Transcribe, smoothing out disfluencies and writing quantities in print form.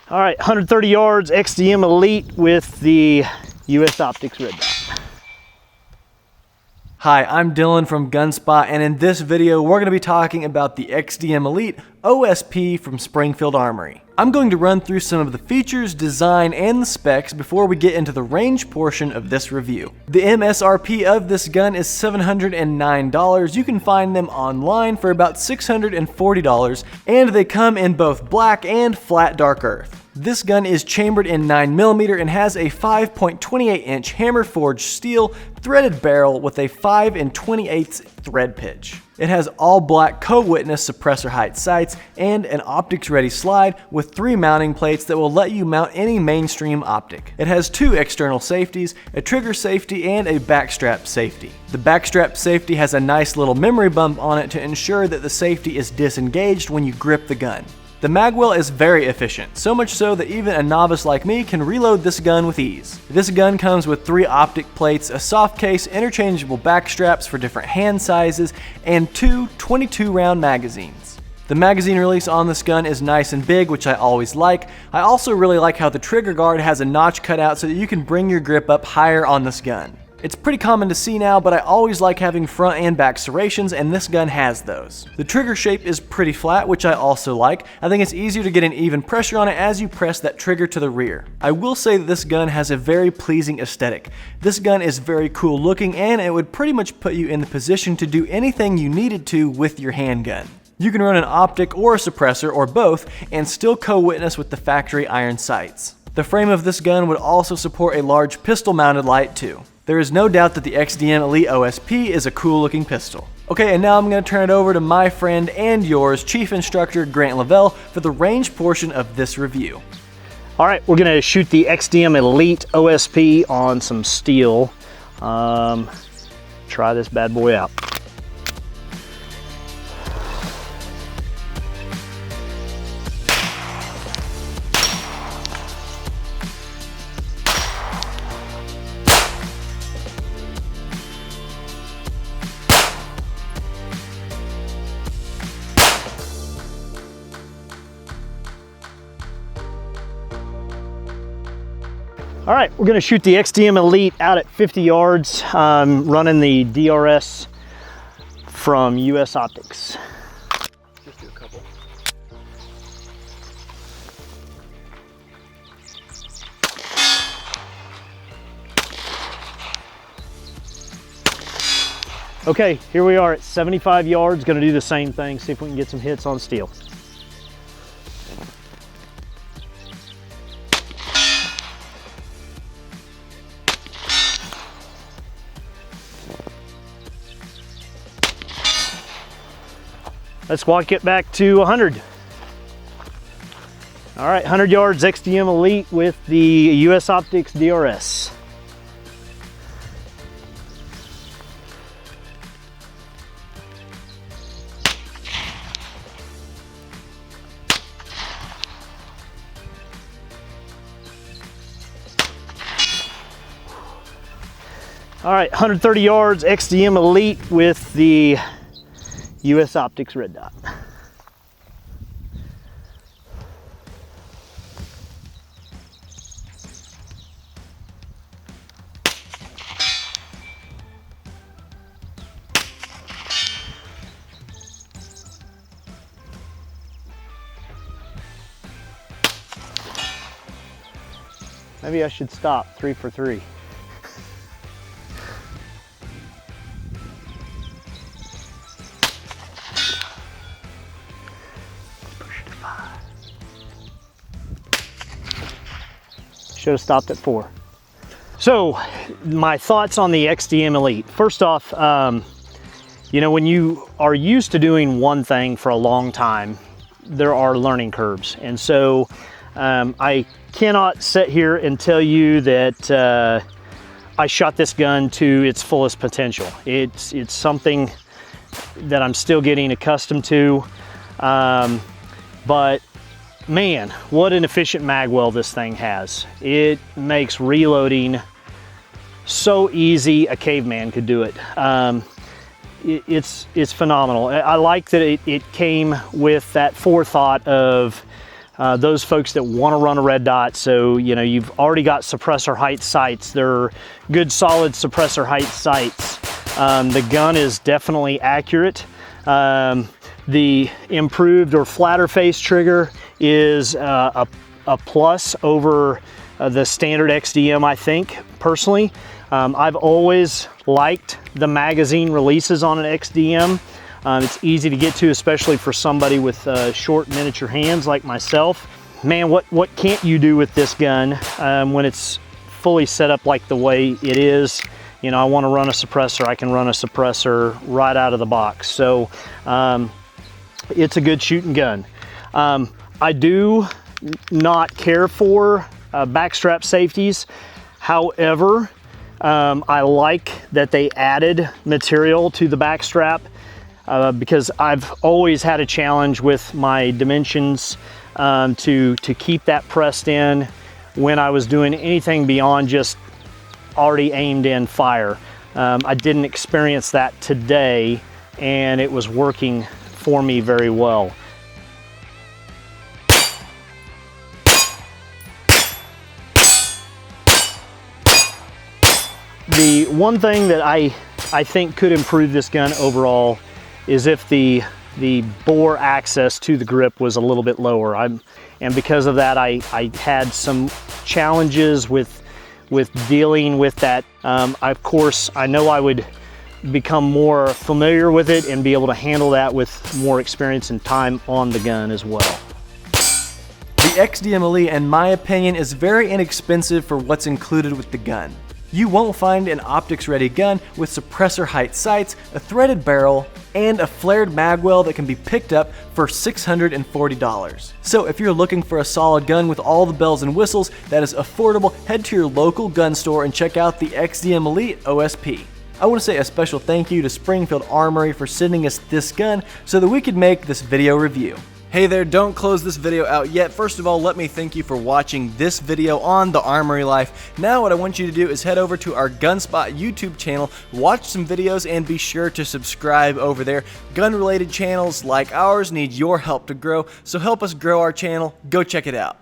All right, 130 yards, XD-M Elite with the US Optics red dot. Hi, I'm Dylan from Gunspot, and in this video we're going to be talking about the XD-M Elite OSP from Springfield Armory. I'm going to run through some of the features, design, and the specs before we get into the range portion of this review. The MSRP of this gun is $709. You can find them online for about $640, and they come in both black and flat dark earth. This gun is chambered in 9mm and has a 5.28-inch hammer-forged steel threaded barrel with a 5 28 thread pitch. It has all black co-witness suppressor height sights and an optics-ready slide with 3 mounting plates that will let you mount any mainstream optic. It has 2 external safeties, a trigger safety, and a backstrap safety. The backstrap safety has a nice little memory bump on it to ensure that the safety is disengaged when you grip the gun. The magwell is very efficient, so much so that even a novice like me can reload this gun with ease. This gun comes with 3 optic plates, a soft case, interchangeable back straps for different hand sizes, and 2 22-round magazines. The magazine release on this gun is nice and big, which I always like. I also really like how the trigger guard has a notch cut out so that you can bring your grip up higher on this gun. It's pretty common to see now, but I always like having front and back serrations, and this gun has those. The trigger shape is pretty flat, which I also like. I think it's easier to get an even pressure on it as you press that trigger to the rear. I will say that this gun has a very pleasing aesthetic. This gun is very cool looking, and it would pretty much put you in the position to do anything you needed to with your handgun. You can run an optic or a suppressor or both and still co-witness with the factory iron sights. The frame of this gun would also support a large pistol mounted light too. There is no doubt that the XD-M Elite OSP is a cool looking pistol. Okay, and now I'm going to turn it over to my friend and yours, Chief Instructor Grant Lavelle, for the range portion of this review. All right, we're gonna shoot the XD-M Elite OSP on some steel. Try this bad boy out. All right, we're gonna shoot the XD-M Elite out at 50 yards, running the DRS from US Optics. Just do a couple. Okay, here we are at 75 yards, gonna do the same thing, see if we can get some hits on steel. Let's walk it back to 100. All right, 100 yards XD-M Elite with the US Optics DRS. All right, 130 yards XD-M Elite with the US Optics red dot. Maybe I should stop 3 for 3. Should have stopped at 4. So my thoughts on the XD-M Elite. First off, you know, when you are used to doing one thing for a long time, there are learning curves. And so I cannot sit here and tell you that I shot this gun to its fullest potential. It's something that I'm still getting accustomed to. But man, what an efficient magwell this thing has. It makes reloading so easy, a caveman could do it. It's phenomenal. I like that it came with that forethought of those folks that want to run a red dot. So, you know, you've already got suppressor height sights. They're good, solid suppressor height sights. The gun is definitely accurate. The improved or flatter face trigger is a plus over the standard XD-M, I think, personally. I've always liked the magazine releases on an XD-M. It's easy to get to, especially for somebody with short miniature hands like myself. Man, what can't you do with this gun when it's fully set up like the way it is? You know, I want to run a suppressor, I can run a suppressor right out of the box. So it's a good shooting gun. I do not care for backstrap safeties. However, I like that they added material to the backstrap because I've always had a challenge with my dimensions to keep that pressed in when I was doing anything beyond just already aimed in fire. I didn't experience that today, and it was working for me very well. The one thing that I think could improve this gun overall is if the bore access to the grip was a little bit lower. And because of that, I had some challenges with dealing with that. Of course, I know I would become more familiar with it and be able to handle that with more experience and time on the gun as well. The XD-M Elite, in my opinion, is very inexpensive for what's included with the gun. You won't find an optics-ready gun with suppressor height sights, a threaded barrel, and a flared magwell that can be picked up for $640. So if you're looking for a solid gun with all the bells and whistles that is affordable, head to your local gun store and check out the XD-M Elite OSP. I want to say a special thank you to Springfield Armory for sending us this gun so that we could make this video review. Hey there, don't close this video out yet. First of all, let me thank you for watching this video on the Armory Life. Now what I want you to do is head over to our Gunspot YouTube channel, watch some videos, and be sure to subscribe over there. Gun-related channels like ours need your help to grow, so help us grow our channel. Go check it out.